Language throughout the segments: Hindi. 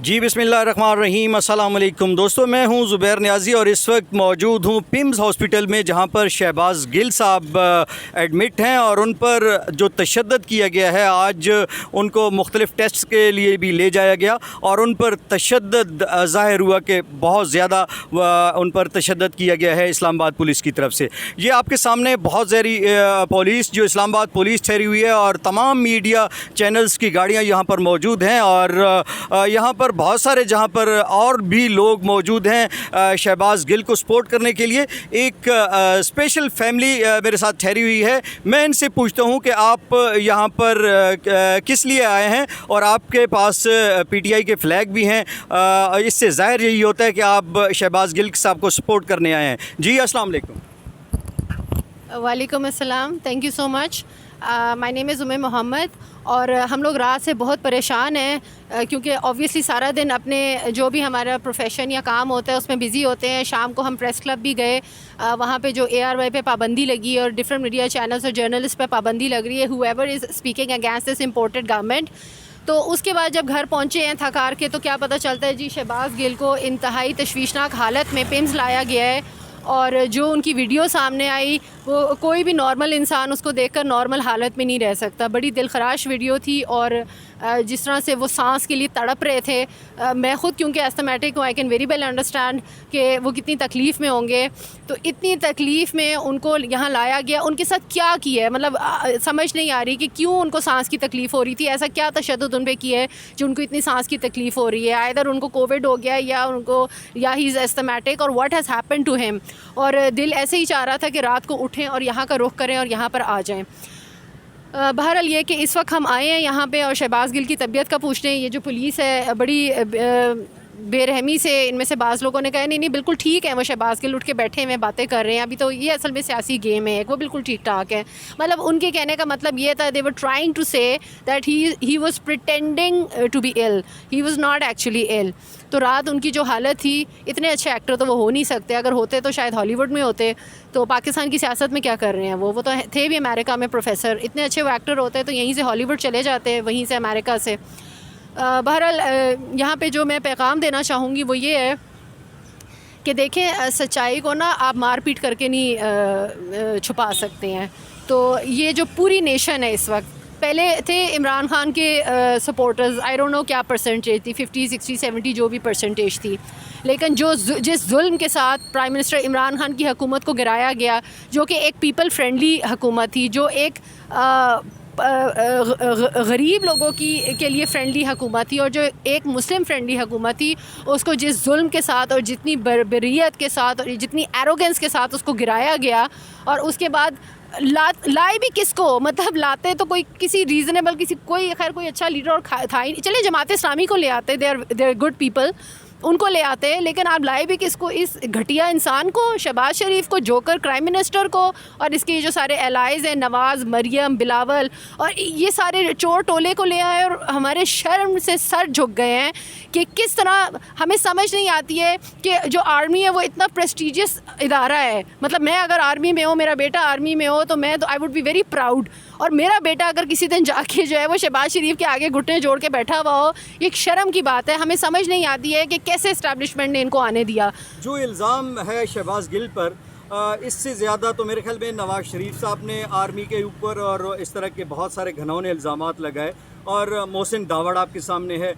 जी बिस्मिल्लाहिर्रहमानिर्रहीम, अस्सलाम वालेकुम दोस्तों। मैं हूं ज़ुबैर नियाज़ी और इस वक्त मौजूद हूं पिम्स हॉस्पिटल में, जहां पर शहबाज़ गिल साहब एडमिट हैं और उन पर जो तशद्दुद किया गया है, आज उनको मुख्तलिफ़ टेस्ट के लिए भी ले जाया गया और उन पर तशद्दुद ज़ाहिर हुआ कि बहुत ज़्यादा उन पर तशद्दुद किया गया है इस्लामाबाद पुलिस की तरफ से। ये आपके सामने बहुत ज़्यादा पुलिस जो इस्लामाबाद पुलिस ठहरी हुई है और तमाम मीडिया चैनल्स की गाड़ियाँ यहाँ पर मौजूद हैं और यहाँ पर बहुत सारे जहाँ पर और भी लोग मौजूद हैं शहबाज़ गिल को सपोर्ट करने के लिए। एक स्पेशल फैमिली मेरे साथ ठहरी हुई है। मैं इनसे पूछता हूँ कि आप यहाँ पर किस लिए आए हैं और आपके पास पीटीआई के फ्लैग भी हैं। इससे ज़ाहिर यही होता है कि आप शहबाज़ गिल साहब को सपोर्ट करने आए हैं। जी अस्सलाम वालेकुम। वालेकुम अस्सलाम, thank you so much. My name is Umme Mohammad और हम लोग रात से बहुत परेशान हैं क्योंकि ऑब्वियसली सारा दिन अपने जो भी हमारा प्रोफेशन या काम होता है उसमें बिज़ी होते हैं। शाम को हम प्रेस क्लब भी गए, वहाँ पे जो ARY पे पाबंदी लगी और डिफरेंट मीडिया चैनल्स और जर्नलिस्ट पे पाबंदी लग रही है, whoever is speaking against this imported government. तो उसके बाद जब घर पहुँचे हैं थक हार के, तो क्या पता चलता है जी शहबाज़ गिल को इंतहाई तशवीशनाक हालत में पिम्स लाया गया है और जो उनकी वीडियो सामने आई वो कोई भी नॉर्मल इंसान उसको देखकर नॉर्मल हालत में नहीं रह सकता। बड़ी दिलखराश वीडियो थी और जिस तरह से वो सांस के लिए तड़प रहे थे, मैं ख़ुद क्योंकि एस्थमेटिक हूँ, I can very well understand कि वो कितनी तकलीफ़ में होंगे। तो इतनी तकलीफ़ में उनको यहाँ लाया गया, उनके साथ क्या किया है, मतलब समझ नहीं आ रही कि क्यों उनको सांस की तकलीफ़ हो रही थी। ऐसा क्या तशद्दुद उन पर किया है जो उनको इतनी सांस की तकलीफ़ हो रही है। आइदर उनको कोविड हो गया या ही इज़ एस्थमेटिक और what has happened to him. और दिल ऐसे ही चाह रहा था कि रात को उठें और यहाँ का रुख करें और यहाँ पर आ जाएँ। बहरहाल ये कि इस वक्त हम आए हैं यहाँ पे और शहबाज़ गिल की तबीयत का पूछने। ये जो पुलिस है बड़ी बेरहमी से, इनमें से बाज़ लोगों ने कहा नहीं बिल्कुल ठीक है, वो शहबाज़ गिल उठ के बैठे हुए बातें कर रहे हैं। अभी तो ये असल में सियासी गेम है, वो बिल्कुल ठीक ठाक है। मतलब उनके कहने का मतलब ये था, they were trying to say that he was pretending to be ill, he was not actually ill. तो रात उनकी जो हालत थी, इतने अच्छे एक्टर तो वो हो नहीं सकते, अगर होते तो शायद हॉलीवुड में होते। तो पाकिस्तान की सियासत में क्या कर रहे हैं वो तो थे भी अमेरिका में प्रोफेसर। इतने अच्छे वो एक्टर होते तो यहीं से हॉलीवुड चले जाते, वहीं से अमेरिका से। बहरहाल यहाँ पे जो मैं पैगाम देना चाहूँगी वो ये है कि देखें, सच्चाई को ना आप मार पीट करके नहीं छुपा सकते हैं। तो ये जो पूरी नेशन है इस वक्त, पहले थे इमरान खान के सपोर्टर्स, आई डोंट नो क्या परसेंटेज थी, 50, 60, 70 जो भी परसेंटेज थी, लेकिन जिस जुल्म के साथ प्राइम मिनिस्टर इमरान खान की हुकूमत को गिराया गया, जो कि एक पीपल फ्रेंडली हुकूमत थी, जो एक गरीब लोगों के लिए फ्रेंडली हुकूमत थी और जो एक मुस्लिम फ्रेंडली हुकूमत थी, उसको जिस जुल्म के साथ और जितनी बर्बरियत के साथ और जितनी एरोगेंस के साथ उसको गिराया गया, और उसके बाद लाए भी किसको, मतलब लाते तो कोई किसी रीज़नेबल कोई अच्छा लीडर और था ही। चले जमात इस्लामी को ले आते, दे आर गुड पीपल, उनको ले आते हैं, लेकिन आप लाए भी किसको, इस घटिया इंसान को, शहबाज शरीफ को, जोकर प्राइम मिनिस्टर को, और इसके जो सारे एलाइज़ हैं, नवाज़, मरियम, बिलावल और ये सारे चोर टोले को ले आए। और हमारे शर्म से सर झुक गए हैं कि किस तरह हमें समझ नहीं आती है कि जो आर्मी है वो इतना प्रेस्टीजियस इदारा है। मतलब मैं अगर आर्मी में हो, मेरा बेटा आर्मी में हो, तो मैं तो I would be very proud. और मेरा बेटा अगर किसी दिन जाके जो है वो शहबाज शरीफ के आगे घुटने जोड़ के बैठा हुआ हो, ये एक शर्म की बात है। हमें समझ नहीं आती है कि कैसे इस्टेब्लिशमेंट ने इनको आने दिया। जो इल्ज़ाम है शहबाज़ गिल पर, इससे ज़्यादा तो मेरे ख्याल में नवाज़ शरीफ साहब ने आर्मी के ऊपर और इस तरह के बहुत सारे घिनौने इल्ज़ामात लगाए। और मोहसिन दावड़ आपके सामने है,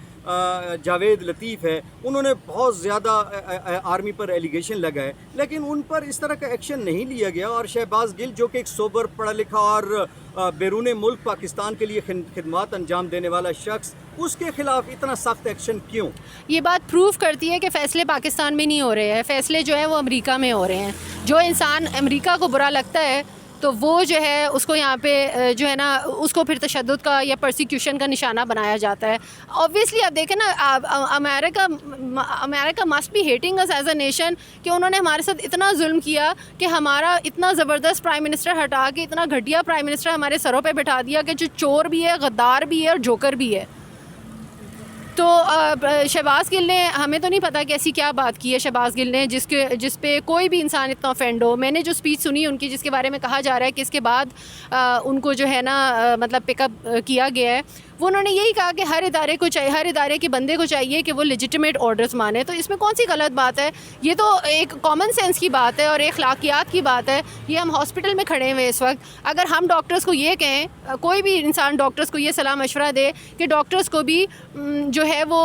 जावेद लतीफ़ है, उन्होंने बहुत ज़्यादा आर्मी पर एलिगेशन लगाए, लेकिन उन पर इस तरह का एक्शन नहीं लिया गया। और शहबाज़ गिल जो कि एक सोबर, पढ़ा लिखा और बैरून मुल्क पाकिस्तान के लिए खिदमत अंजाम देने वाला शख्स, उसके ख़िलाफ़ इतना सख्त एक्शन क्यों? ये बात प्रूव करती है कि फ़ैसले पाकिस्तान में नहीं हो रहे हैं, फ़ैसले जो है वो अमेरिका में हो रहे हैं। जो इंसान अमेरिका को बुरा लगता है तो वो जो है उसको यहाँ पे जो है ना, उसको फिर तशद्दुद का या परसिक्यूशन का निशाना बनाया जाता है। ऑब्वियसली आप देखें ना, America must be hating us as a nation कि उन्होंने हमारे साथ इतना जुल्म किया कि हमारा इतना ज़बरदस्त प्राइम मिनिस्टर हटा के इतना घटिया प्राइम मिनिस्टर हमारे सरों पे बिठा दिया कि जो चोर भी है, गद्दार भी है और जोकर भी है। तो शहबाज़ गिल ने, हमें तो नहीं पता कि ऐसी क्या बात की है शहबाज़ गिल ने जिस पे कोई भी इंसान इतना ऑफेंड हो। मैंने जो स्पीच सुनी उनकी, जिसके बारे में कहा जा रहा है कि इसके बाद उनको जो है ना मतलब पिकअप किया गया है, वो उन्होंने यही कहा कि हर इदारे को चाहिए, हर इदारे के बंदे को चाहिए कि वो लेजिटिमेट ऑर्डर्स माने। तो इसमें कौन सी गलत बात है? ये तो एक कॉमन सेंस की बात है और अखलाकियात की बात है। ये हम हॉस्पिटल में खड़े हुए इस वक्त, अगर हम डॉक्टर्स को ये कहें, कोई भी इंसान डॉक्टर्स को ये सलाह मशवरा दे कि डॉक्टर्स को भी जो है वो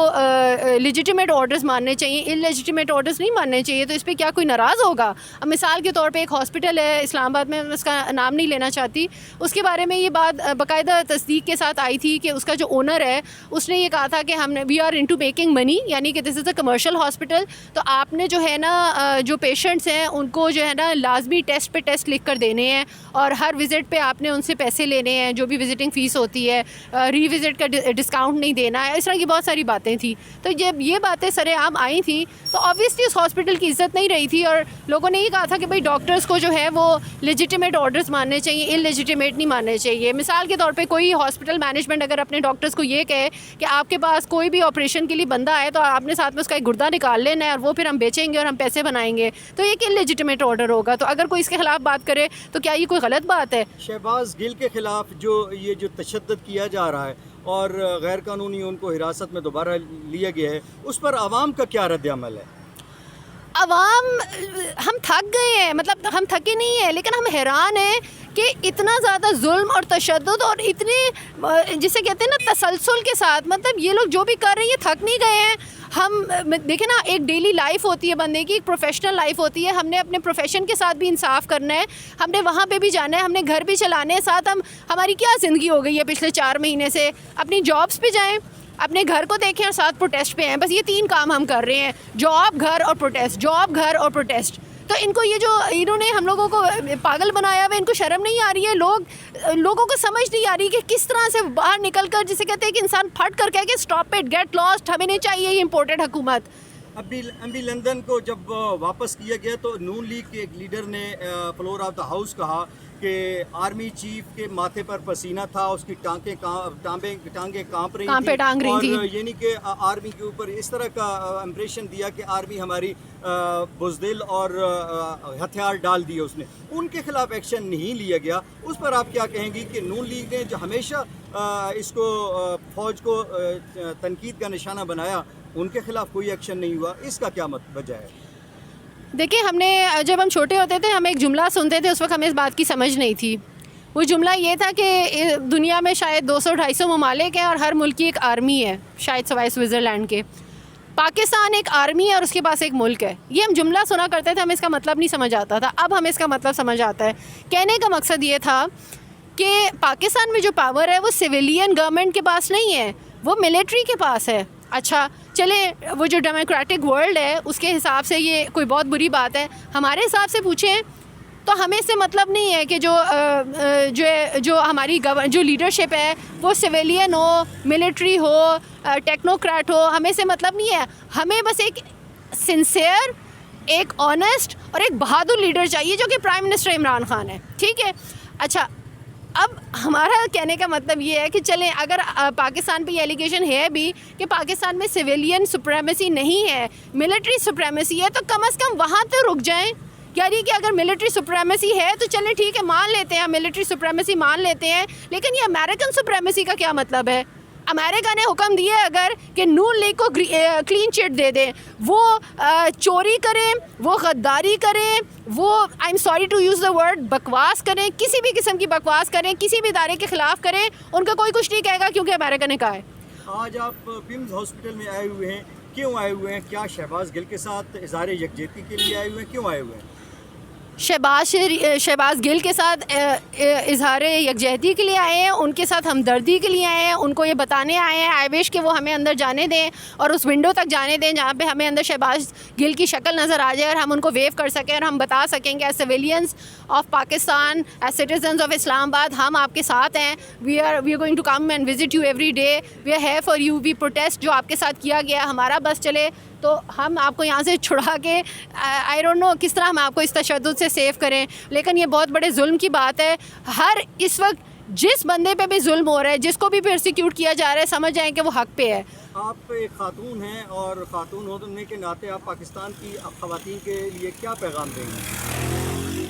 लेजिटिमेट ऑर्डर्स मानने चाहिए, इलेजिटिमेट ऑर्डर्स नहीं मानने चाहिए, तो इस पर क्या कोई नाराज़ होगा? अब मिसाल के तौर पे एक हॉस्पिटल है इस्लामाबाद में, मैं उसका नाम नहीं लेना चाहती, उसके बारे में ये बात बाकायदा तस्दीक के साथ आई थी कि उसका जो ओनर है उसने ये कहा था कि हमने we are into making money, यानी कि this is a commercial hospital, तो आपने जो है ना जो पेशेंट्स हैं उनको जो है ना लाजमी टेस्ट पे टेस्ट लिख कर देने हैं और हर विज़िट पे आपने उनसे पैसे लेने हैं, जो भी विजिटिंग फ़ीस होती है, रीविज़िट का डिस्काउंट नहीं देना है। इस तरह की बहुत सारी बातें थी। तो जब ये बातें सरेआम आई थी तो ऑब्वियसली उस हॉस्पिटल की इज़्ज़त नहीं रही थी और लोगों ने ये कहा था कि भाई डॉक्टर्स को जो है वो लेजिटिमेट ऑर्डर्स मानने चाहिए, इलेजिटिमेट नहीं मानने चाहिए। मिसाल के तौर पे कोई हॉस्पिटल मैनेजमेंट अगर अपने डॉक्टर्स को ये कहे कि आपके पास कोई भी ऑपरेशन के लिए बंदा आए तो आपने साथ में उसका एक गुर्दा निकाल लेना है और वो फिर हम बेचेंगे और हम पैसे बनाएंगे, तो ये कि इलेजिटिमेट ऑर्डर होगा। तो अगर कोई इसके खिलाफ बात करे तो क्या ये कोई गलत बात है? शहबाज गिल के ख़िलाफ़ जो तशद्दुद किया जा रहा है और गैर कानूनी उनको हिरासत में दोबारा लिया गया है, उस पर आवाम का क्या रद्द-ए-अमल है? अवाम, हम थक गए हैं, मतलब हम थके नहीं हैं लेकिन हम हैरान हैं कि इतना ज़्यादा जुल्म और तशद्दुद और इतने जिसे कहते हैं ना तसलसल के साथ, मतलब ये लोग जो भी कर रहे हैं ये थक नहीं गए हैं। हम देखें ना, एक डेली लाइफ होती है बंदे की, एक प्रोफेशनल लाइफ होती है, हमने अपने प्रोफेशन के साथ भी इंसाफ करना है, हमने वहाँ पे भी जाना है, हमने घर भी चलाने हैं, साथ हम हमारी क्या ज़िंदगी हो गई है पिछले 4 महीने से, अपनी जॉब्स पे जाएँ, अपने घर को देखें और साथ प्रोटेस्ट पे हैं। बस ये 3 काम हम कर रहे हैं, जॉब, घर और प्रोटेस्ट, जॉब, घर और प्रोटेस्ट। तो इनको ये जो इन्होंने हम लोगों को पागल बनाया हुआ है, इनको शर्म नहीं आ रही है? लोगों को समझ नहीं आ रही कि किस तरह से बाहर निकल कर, जिसे कहते हैं कि इंसान फट कर कहे कि स्टॉप इट, गेट लॉस्ट, हमें नहीं चाहिए ये इम्पोर्टेड हुकूमत। अभी लंदन को जब वापस किया गया तो नून लीग के एक लीडर ने फ्लोर ऑफ द हाउस कहा कि आर्मी चीफ के माथे पर पसीना था, उसकी टांगे कांप रही थी और यानी कि आर्मी के ऊपर इस तरह का इंप्रेशन दिया कि आर्मी हमारी बुज़दिल और हथियार डाल दिए उसने। उनके खिलाफ एक्शन नहीं लिया गया, उस पर आप क्या कहेंगी कि नून लीग ने जो हमेशा इसको फ़ौज को तनकीद का निशाना बनाया, उनके खिलाफ कोई एक्शन नहीं हुआ, इसका क्या वजह है? देखिए, हमने जब हम छोटे होते थे हम एक जुमला सुनते थे, उस वक्त हमें इस बात की समझ नहीं थी। वो जुमला ये था कि दुनिया में शायद 200-250 ममालिक हैं और हर मुल्क की एक आर्मी है, शायद सवाए स्विट्ज़रलैंड के। पाकिस्तान एक आर्मी है और उसके पास एक मुल्क है। ये हम जुमला सुना करते थे, हमें इसका मतलब नहीं समझ आता था, अब हमें इसका मतलब समझ आता है। कहने का मकसद ये था कि पाकिस्तान में जो पावर है वो सिविलियन गवर्नमेंट के पास नहीं है, वो मिलिट्री के पास है। अच्छा चले, वो जो डेमोक्रेटिक वर्ल्ड है उसके हिसाब से ये कोई बहुत बुरी बात है, हमारे हिसाब से पूछें तो हमें इससे मतलब नहीं है कि जो हमारी जो लीडरशिप है वो सिविलियन हो, मिलिट्री हो, टेक्नोक्रेट हो, हमें से मतलब नहीं है। हमें बस एक सिंसियर, एक ऑनेस्ट और एक बहादुर लीडर चाहिए जो कि प्राइम मिनिस्टर इमरान खान है, ठीक है। अच्छा, अब हमारा कहने का मतलब ये है कि चलें, अगर पाकिस्तान पे ये एलिगेशन है भी कि पाकिस्तान में सिविलियन सुप्रीमेसी नहीं है, मिलिट्री सुप्रीमेसी है, तो कम से कम वहाँ तो रुक जाएं। यानी कि अगर मिलिट्री सुप्रीमेसी है तो चलें ठीक है, मान लेते हैं, मिलिट्री सुप्रीमेसी मान लेते हैं, लेकिन ये अमेरिकन सुप्रीमेसी का क्या मतलब है? अमेरिका ने हुक्म दिया अगर कि नून लीग को क्लीन चिट दे दें, वो चोरी करें, वो गद्दारी करें, वो I am sorry to use the word बकवास करें, किसी भी किस्म की बकवास करें, किसी भी इदारे के ख़िलाफ़ करें, उनका कोई कुछ नहीं कहेगा क्योंकि अमेरिका ने कहा है। आज आप पिम्स हॉस्पिटल में आए हुए हैं, क्यों आए हुए हैं? क्या शहबाज गिल के साथ इज़हार यकजहती के लिए आए हुए हैं? क्यों आए हुए हैं? शहबाज गिल के साथ इज़हार यकजहती के लिए आए हैं, उनके साथ हमदर्दी के लिए आए हैं, उनको ये बताने आए हैं, आई विश कि वो हमें अंदर जाने दें और उस विंडो तक जाने दें जहाँ पे हमें अंदर शहबाज गिल की शक्ल नज़र आ जाए और हम उनको वेव कर सकें और हम बता सकेंगे as civilians of Pakistan, as citizens of Islamabad, हम आपके साथ हैं, we are going to come and visit you every day, we are here for you, we protest जो आपके साथ किया गया, हमारा बस चले तो हम आपको यहाँ से छुड़ा के आई डोंट नो किस तरह हम आपको इस तशद्दुद से सेव करें, लेकिन ये बहुत बड़े जुल्म की बात है। हर इस वक्त जिस बंदे पे भी जुल्म हो रहा है, जिसको भी प्रोसिक्यूट किया जा रहा है, समझ जाएं कि वो हक पे है। आप एक खातून हैं और खातून होने के नाते आप पाकिस्तान की ख़वातीन के लिए क्या पैगाम देंगे?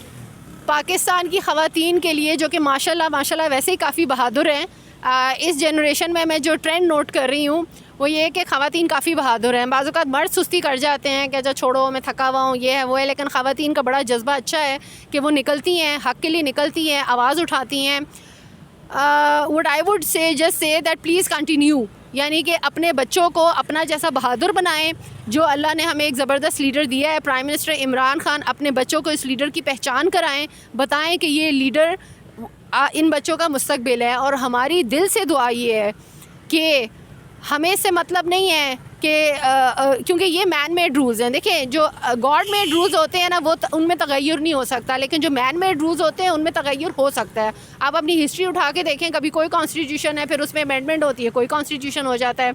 पाकिस्तान की ख़वातीन के लिए जो कि माशाल्लाह वैसे ही काफ़ी बहादुर हैं, इस जनरेशन में मैं जो ट्रेंड नोट कर रही हूँ वो ये है कि ख़वातीन काफ़ी बहादुर हैं। बाज़ औक़ात मर्द सुस्ती कर जाते हैं कि अच्छा छोड़ो मैं थका हुआ हूँ, ये है वो है, लेकिन ख़वातीन का बड़ा जज्बा अच्छा है कि वो निकलती हैं, हक़ के लिए निकलती हैं, आवाज़ उठाती हैं। Would I would say just say that please continue, यानी कि अपने बच्चों को अपना जैसा बहादुर बनाएं। जो अल्लाह ने हमें एक ज़बरदस्त लीडर दिया है, प्राइम मिनिस्टर इमरान खान, अपने बच्चों को इस लीडर की पहचान कराएं, बताएं कि ये लीडर इन बच्चों का मुस्तकबिल है। और हमारी दिल से दुआ ये है कि हमें इससे मतलब नहीं है कि क्योंकि ये मैन मेड रूल्स हैं। देखिए जो गॉड मेड रूल्स होते हैं ना वो उनमें तगय्युर नहीं हो सकता, लेकिन जो मैन मेड रूल्स होते हैं उनमें तगय्युर हो सकता है। आप अपनी हिस्ट्री उठा के देखें, कभी कोई कॉन्स्टिट्यूशन है फिर उसमें अमेंडमेंट होती है, कोई कॉन्स्टिट्यूशन हो जाता है।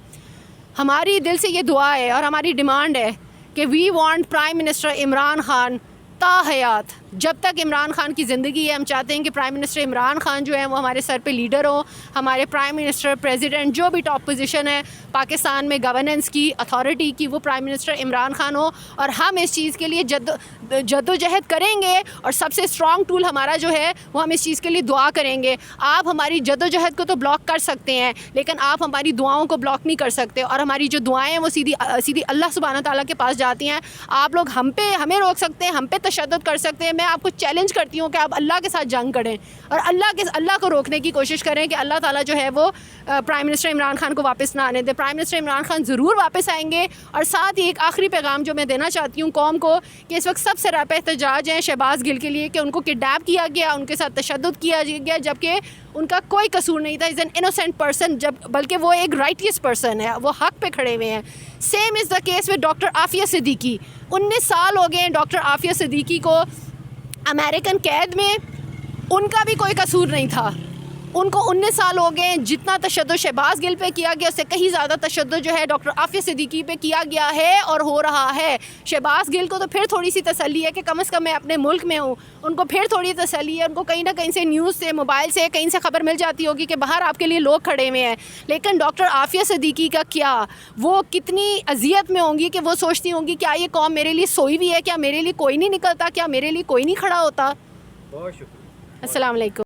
हमारी दिल से ये दुआ है और हमारी डिमांड है कि we want prime minister Imran Khan ता हयात, जब तक इमरान खान की ज़िंदगी है हम चाहते हैं कि प्राइम मिनिस्टर इमरान खान जो है वो हमारे सर पे लीडर हो। हमारे प्राइम मिनिस्टर, प्रेसिडेंट, जो भी टॉप पोजीशन है पाकिस्तान में गवर्नेंस की, अथॉरिटी की, वो प्राइम मिनिस्टर इमरान खान हो। और हम इस चीज़ के लिए जद्दोजहद करेंगे और सबसे स्ट्रॉन्ग टूल हमारा जो है वो हम इस चीज़ के लिए दुआ करेंगे। आप हमारी जद्दोजहद को तो ब्लॉक कर सकते हैं, लेकिन आप हमारी दुआओं को ब्लॉक नहीं कर सकते। और हमारी जो दुआएँ हैं वो सीधी अल्लाह सुब्हाना ताला के पास जाती हैं। आप लोग हमें रोक सकते हैं, हम पे तशद्दुद कर सकते हैं। मैं आपको चैलेंज करती हूँ कि आप अल्लाह के साथ जंग करें और अल्लाह को रोकने की कोशिश करें कि अल्लाह ताला जो है वो प्राइम मिनिस्टर इमरान खान को वापस ना आने दे। प्राइम मिनिस्टर इमरान खान ज़रूर वापस आएंगे। और साथ ही एक आखिरी पैगाम जो मैं देना चाहती हूँ कौम को, कि इस वक्त सबसे रापे एहतजाज हैं शहबाज गिल के लिए कि उनको किडनैप किया गया, उनके साथ तशद्दुद किया गया, जबकि उनका कोई कसूर नहीं था। इज़ एन इनोसेंट पर्सन, बल्कि वो एक राइटियस पर्सन है, वो हक़ पे खड़े हुए हैं। Same is the case with doctor Aafia Siddiqui. 19 साल हो गए हैं डॉक्टर आफिया सिद्दीकी को अमेरिकन कैद में, उनका भी कोई कसूर नहीं था। उनको 19 साल हो गए। जितना तशद्दुद शहबाज गिल पे किया गया उससे कहीं ज़्यादा तशद्दुद जो है डॉक्टर आफिया सिद्दीकी पे किया गया है और हो रहा है। शहबाज गिल को तो फिर थोड़ी सी तसल्ली है कि कम से कम मैं अपने मुल्क में हूँ, उनको फिर थोड़ी तसल्ली है, उनको कहीं ना कहीं से न्यूज़ से, मोबाइल से, कहीं से खबर मिल जाती होगी कि बाहर आपके लिए लोग खड़े हुए हैं। लेकिन डॉक्टर आफिया सिद्दीकी का क्या, वो कितनी अजियत में होंगी कि वो सोचती होंगी क्या ये कौम मेरे लिए सोई हुई है, क्या मेरे लिए कोई नहीं निकलता, क्या मेरे लिए कोई नहीं खड़ा होता। बहुत शुक्रिया। अस्सलाम वालेकुम।